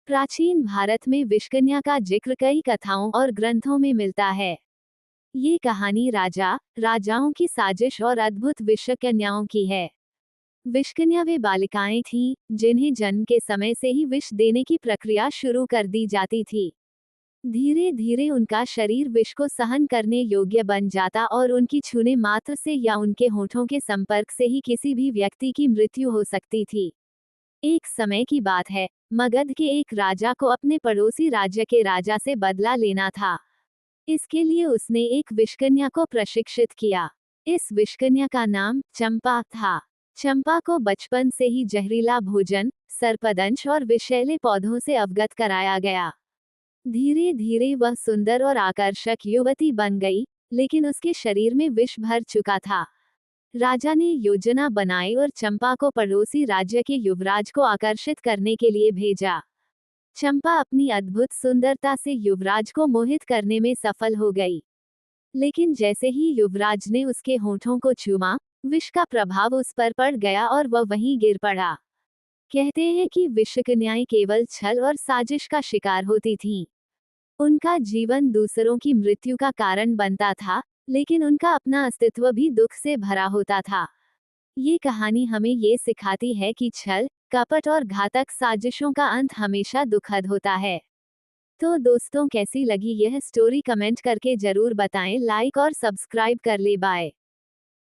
प्राचीन भारत में विष्कन्या का जिक्र कई कथाओं और ग्रंथों में मिलता है। ये कहानी राजाओं की साजिश और अद्भुत विषकन्याओं की है। विष्कन्या वे बालिकाएं थीं, जिन्हें जन्म के समय से ही विष देने की प्रक्रिया शुरू कर दी जाती थी। धीरे धीरे उनका शरीर विष को सहन करने योग्य बन जाता और उनकी छूने मात्र से या उनके होठों के संपर्क से ही किसी भी व्यक्ति की मृत्यु हो सकती थी। एक समय की बात है, मगध के एक राजा को अपने पड़ोसी राज्य के राजा से बदला लेना था। इसके लिए उसने एक विष्कन्या को प्रशिक्षित किया। इस विष्कन्या का नाम चंपा था। चंपा को बचपन से ही जहरीला भोजन, सर्पदंश और विषैले पौधों से अवगत कराया गया। धीरे धीरे वह सुंदर और आकर्षक युवती बन गई, लेकिन उसके शरीर में विष भर चुका था। राजा ने योजना बनाई और चंपा को पड़ोसी राज्य के युवराज को आकर्षित करने के लिए भेजा। चंपा अपनी अद्भुत सुंदरता से युवराज को मोहित करने में सफल हो गई। लेकिन जैसे ही युवराज ने उसके होठों को चूमा, विष का प्रभाव उस पर पड़ गया और वह वहीं गिर पड़ा। कहते हैं कि विषकन्याएं केवल छल और साजिश का शिकार होती थीं। उनका जीवन दूसरों की मृत्यु का कारण बनता था, लेकिन उनका अपना अस्तित्व भी दुख से भरा होता था। ये कहानी हमें ये सिखाती है कि छल, कपट और घातक साजिशों का अंत हमेशा दुखद होता है। तो दोस्तों, कैसी लगी यह स्टोरी कमेंट करके जरूर बताएं। लाइक और सब्सक्राइब कर ले। बाय।